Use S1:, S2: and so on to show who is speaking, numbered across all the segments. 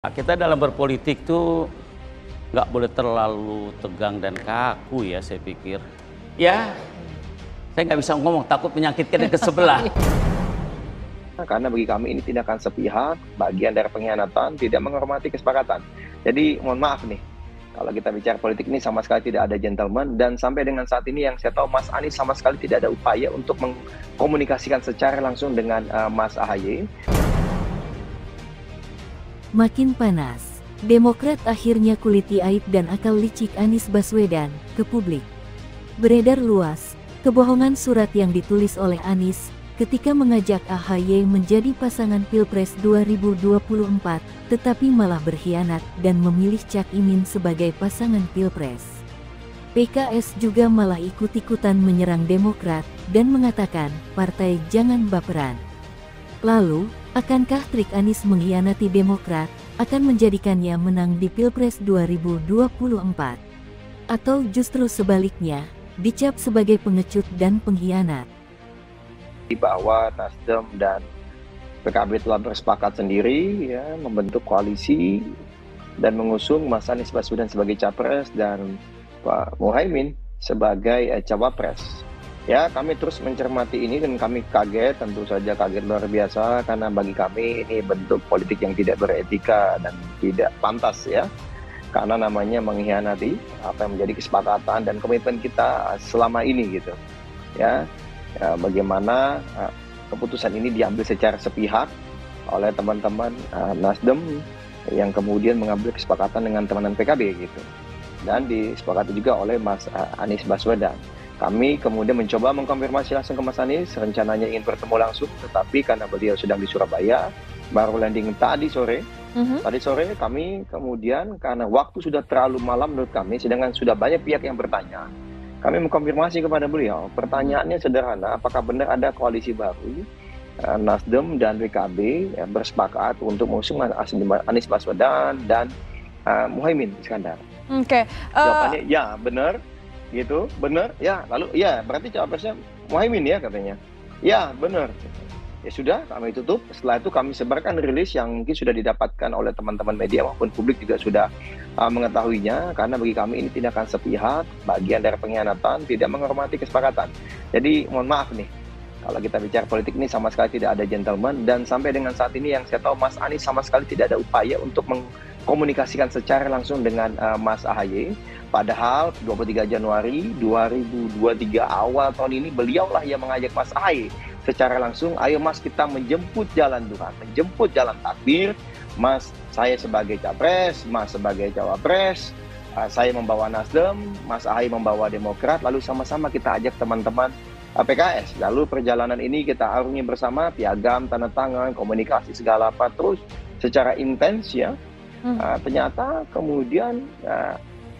S1: Kita dalam berpolitik tuh nggak boleh terlalu tegang dan kaku ya, saya pikir. Ya, saya nggak bisa ngomong, takut menyakitkan yang ke sebelah.
S2: Karena bagi kami ini tindakan sepihak, bagian dari pengkhianatan, tidak menghormati kesepakatan. Jadi mohon maaf nih, kalau kita bicara politik ini sama sekali tidak ada gentleman, dan sampai dengan saat ini yang saya tahu Mas Anies sama sekali tidak ada upaya untuk mengkomunikasikan secara langsung dengan Mas AHY.
S3: Makin panas, Demokrat akhirnya kuliti aib dan akal licik Anies Baswedan ke publik. Beredar luas, kebohongan surat yang ditulis oleh Anies ketika mengajak AHY menjadi pasangan Pilpres 2024, tetapi malah berkhianat dan memilih Cak Imin sebagai pasangan Pilpres. PKS juga malah ikut-ikutan menyerang Demokrat dan mengatakan, partai jangan baperan. Lalu, akankah trik Anies mengkhianati Demokrat akan menjadikannya menang di Pilpres 2024? Atau justru sebaliknya, dicap sebagai pengecut dan pengkhianat?
S2: Bahwa Nasdem dan PKB telah bersepakat sendiri ya, membentuk koalisi dan mengusung Mas Anies Baswedan sebagai capres dan Pak Muhaimin sebagai cawapres. Ya, kami terus mencermati ini dan kami kaget, tentu saja kaget luar biasa, karena bagi kami ini bentuk politik yang tidak beretika dan tidak pantas ya. Karena namanya mengkhianati apa yang menjadi kesepakatan dan komitmen kita selama ini gitu. Ya, bagaimana keputusan ini diambil secara sepihak oleh teman-teman Nasdem yang kemudian mengambil kesepakatan dengan teman-teman PKB gitu. Dan disepakati juga oleh Mas Anies Baswedan. Kami kemudian mencoba mengkonfirmasi langsung ke Mas Anies, rencananya ingin bertemu langsung, tetapi karena beliau sedang di Surabaya, baru landing tadi sore. Tadi sore kami kemudian, karena waktu sudah terlalu malam menurut kami, sedangkan sudah banyak pihak yang bertanya, kami mengkonfirmasi kepada beliau. Pertanyaannya sederhana, apakah benar ada koalisi baru, Nasdem dan PKB bersepakat untuk mengusung Anies Baswedan dan Muhaimin Iskandar?
S4: Oke.
S2: Jawabannya ya, benar. Gitu, benar, ya, lalu ya berarti cawapresnya Muhaimin ya katanya. Ya, benar. Ya sudah, kami tutup. Setelah itu kami sebarkan rilis yang mungkin sudah didapatkan oleh teman-teman media maupun publik juga sudah mengetahuinya, karena bagi kami ini tindakan sepihak, bagian dari pengkhianatan, tidak menghormati kesepakatan. Jadi mohon maaf nih, kalau kita bicara politik ini sama sekali tidak ada gentleman, dan sampai dengan saat ini yang saya tahu Mas Anies sama sekali tidak ada upaya untuk mengkomunikasikan secara langsung dengan Mas AHY. Padahal 23 Januari 2023 awal tahun ini beliaulah yang mengajak Mas AHY secara langsung, ayo Mas kita menjemput jalan Tuhan, menjemput jalan takdir. Mas, saya sebagai capres, Mas sebagai cawapres, saya membawa Nasdem, Mas AHY membawa Demokrat, lalu sama-sama kita ajak teman-teman PKS. Lalu perjalanan ini kita arungi bersama, piagam, tanda tangan, komunikasi segala apa, terus secara intens ya. Ternyata kemudian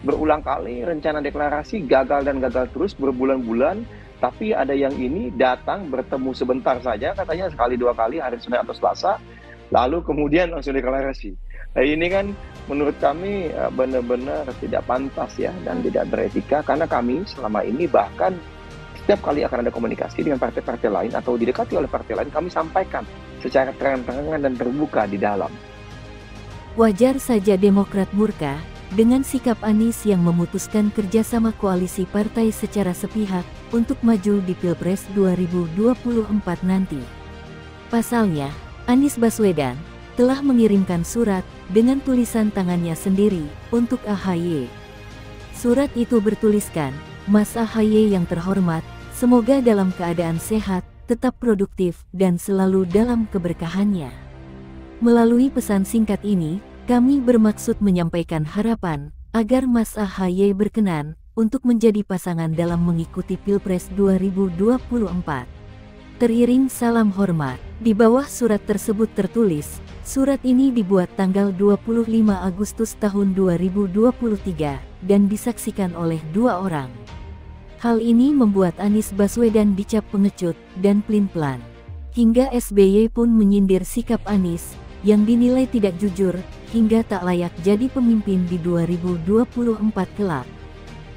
S2: berulang kali rencana deklarasi gagal dan gagal terus berbulan-bulan, tapi ada yang ini datang bertemu sebentar saja, katanya sekali dua kali hari Senin atau Selasa, lalu kemudian langsung deklarasi. Nah, ini kan menurut kami benar-benar tidak pantas ya dan tidak beretika, karena kami selama ini bahkan setiap kali akan ada komunikasi dengan partai-partai lain atau didekati oleh partai lain, kami sampaikan secara terang-terangan dan terbuka di dalam.
S3: Wajar saja Demokrat murka dengan sikap Anies yang memutuskan kerjasama koalisi partai secara sepihak untuk maju di Pilpres 2024 nanti. Pasalnya, Anies Baswedan telah mengirimkan surat dengan tulisan tangannya sendiri untuk AHY. Surat itu bertuliskan, Mas AHY yang terhormat, semoga dalam keadaan sehat, tetap produktif, dan selalu dalam keberkahannya. Melalui pesan singkat ini, kami bermaksud menyampaikan harapan agar Mas AHY berkenan untuk menjadi pasangan dalam mengikuti Pilpres 2024. Teriring salam hormat. Di bawah surat tersebut tertulis, surat ini dibuat tanggal 25 Agustus tahun 2023 dan disaksikan oleh dua orang. Hal ini membuat Anies Baswedan dicap pengecut dan pelin-pelan. Hingga SBY pun menyindir sikap Anies yang dinilai tidak jujur, hingga tak layak jadi pemimpin di 2024 kelak.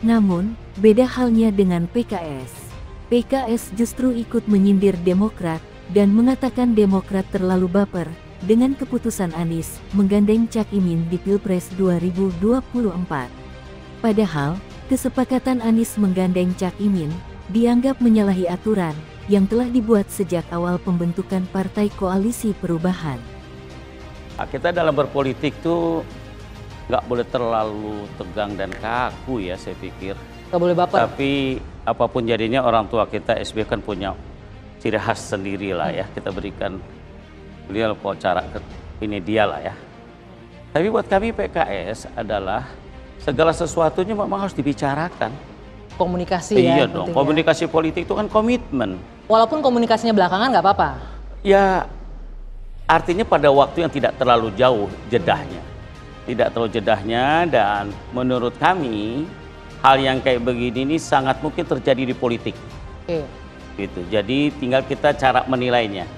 S3: Namun, beda halnya dengan PKS. PKS justru ikut menyindir Demokrat, dan mengatakan Demokrat terlalu baper, dengan keputusan Anies menggandeng Cak Imin di Pilpres 2024. Padahal, kesepakatan Anies menggandeng Cak Imin dianggap menyalahi aturan yang telah dibuat sejak awal pembentukan Partai Koalisi Perubahan.
S1: Kita dalam berpolitik tuh nggak boleh terlalu tegang dan kaku ya, saya pikir.
S4: Nggak boleh baper.
S1: Tapi apapun jadinya, orang tua kita SBY kan punya ciri khas sendiri lah ya. Kita berikan beliau cara ini dia lah ya. Tapi buat kami PKS adalah segala sesuatunya memang harus dibicarakan.
S4: Komunikasi ya.
S1: Iya dong, komunikasi politik itu kan komitmen.
S4: Walaupun komunikasinya belakangan nggak apa-apa.
S1: Ya artinya pada waktu yang tidak terlalu jauh jedahnya. Tidak terlalu jedahnya, dan menurut kami hal yang kayak begini ini sangat mungkin terjadi di politik.
S4: Oke.
S1: Gitu. Jadi tinggal kita cara menilainya.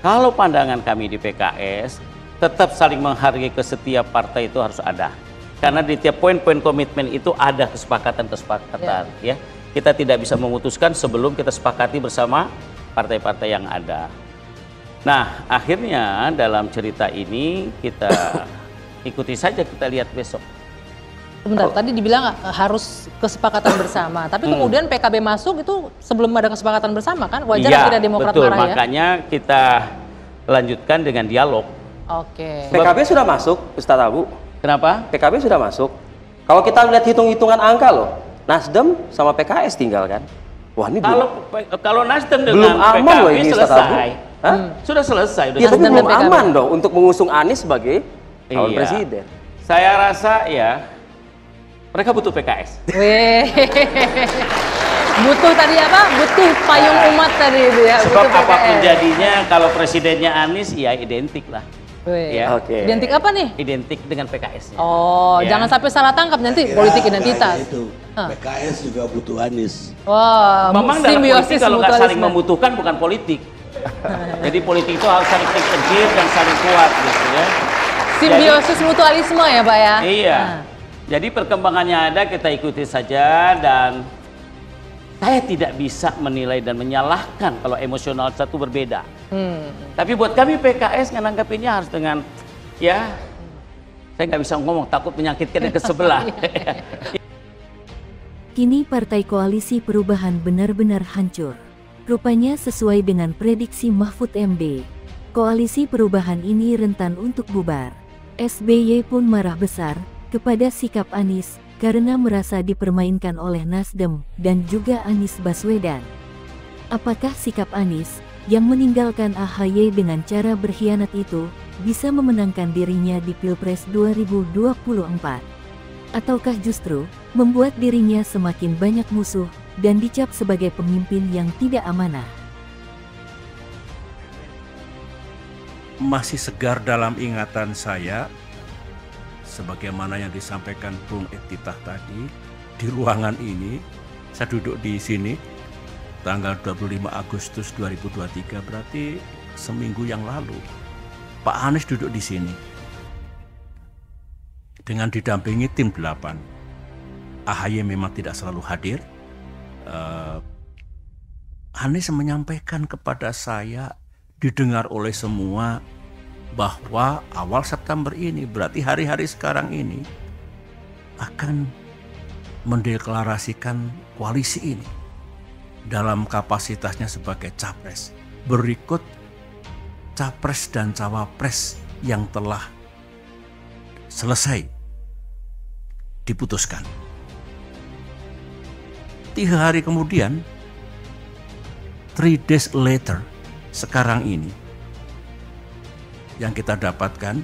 S1: Kalau pandangan kami di PKS, tetap saling menghargai ke setiap partai itu harus ada. Karena di tiap poin-poin komitmen itu ada kesepakatan-kesepakatan ya. Kita tidak bisa memutuskan sebelum kita sepakati bersama partai-partai yang ada. Nah, akhirnya dalam cerita ini kita ikuti saja, kita lihat besok.
S4: Sebentar, tadi dibilang harus kesepakatan bersama, tapi kemudian PKB masuk itu sebelum ada kesepakatan bersama kan? Wajar tidak Demokrat
S1: betul,
S4: marah ya?
S1: makanya kita lanjutkan dengan dialog.
S4: Oke.
S5: PKB sudah masuk, Ustadz Abu.
S1: Kenapa?
S5: PKB sudah masuk. Kalau kita lihat hitung-hitungan angka loh, Nasdem sama PKS tinggal kan? Wah ini
S1: Kalau Nasdem
S5: belum
S1: dengan
S5: aman loh
S1: PKB
S5: ini,
S1: selesai.
S5: Sudah
S1: selesai.
S5: Ya, tapi
S4: Nasdem
S5: belum
S4: dan PKB.
S5: aman dong untuk mengusung Anies sebagai calon
S1: Iya.
S5: presiden.
S1: Saya rasa ya mereka butuh PKS.
S4: Weh. Butuh tadi apa? Butuh payung umat tadi itu ya.
S1: Sebab
S4: butuh
S1: apapun
S4: PKS.
S1: jadinya, kalau presidennya Anies ya identik lah.
S4: Weh.
S1: Ya.
S5: Oke.
S4: Identik apa nih?
S1: Identik dengan PKS-nya.
S4: Oh,
S1: Ya.
S4: jangan sampai salah tangkap nanti politik identitas.
S6: Itu
S4: Hah.
S6: PKS juga butuh Anies.
S4: Wah,
S1: Memang dalam politik
S4: simbiosis
S1: kalau nggak saling
S4: mutualisme.
S1: membutuhkan bukan politik. Jadi politik itu harus saling tegir dan saling kuat gitu ya.
S4: Simbiosis mutualisme ya, Pak ya?
S1: Iya.
S4: Nah.
S1: Jadi perkembangannya ada, kita ikuti saja, dan saya tidak bisa menilai dan menyalahkan kalau emosional satu berbeda. Tapi buat kami PKS menanggapinya harus dengan ya, saya nggak bisa ngomong takut menyakitkan yang ke sebelah.
S3: Kini Partai Koalisi Perubahan benar-benar hancur. Rupanya sesuai dengan prediksi Mahfud MD, Koalisi Perubahan ini rentan untuk bubar. SBY pun marah besar kepada sikap Anies karena merasa dipermainkan oleh Nasdem dan juga Anies Baswedan. Apakah sikap Anies yang meninggalkan AHY dengan cara berkhianat itu bisa memenangkan dirinya di Pilpres 2024? Ataukah justru membuat dirinya semakin banyak musuh dan dicap sebagai pemimpin yang tidak amanah?
S7: Masih segar dalam ingatan saya, sebagaimana yang disampaikan Bung Ektitah tadi, di ruangan ini, saya duduk di sini, tanggal 25 Agustus 2023, berarti seminggu yang lalu, Pak Anies duduk di sini, dengan didampingi tim 8. AHY memang tidak selalu hadir. Anies menyampaikan kepada saya, didengar oleh semua, bahwa awal September ini, berarti hari-hari sekarang ini, akan mendeklarasikan koalisi ini dalam kapasitasnya sebagai capres. Berikut capres dan cawapres yang telah selesai diputuskan. 3 hari kemudian, 3 days later, sekarang ini, yang kita dapatkan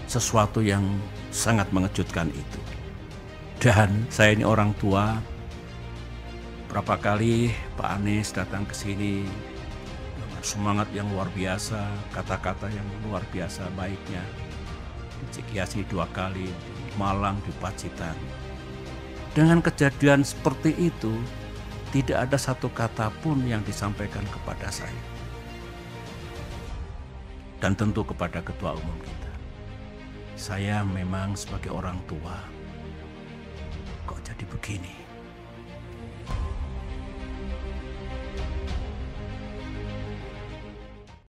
S7: sesuatu yang sangat mengejutkan itu. Dan saya ini orang tua, berapa kali Pak Anies datang ke sini dengan semangat yang luar biasa, kata-kata yang luar biasa baiknya. Di Cikiasi 2 kali, di Malang, di Pacitan. Dengan kejadian seperti itu, tidak ada satu kata pun yang disampaikan kepada saya. Dan tentu kepada ketua umum kita. Saya memang sebagai orang tua, kok jadi begini?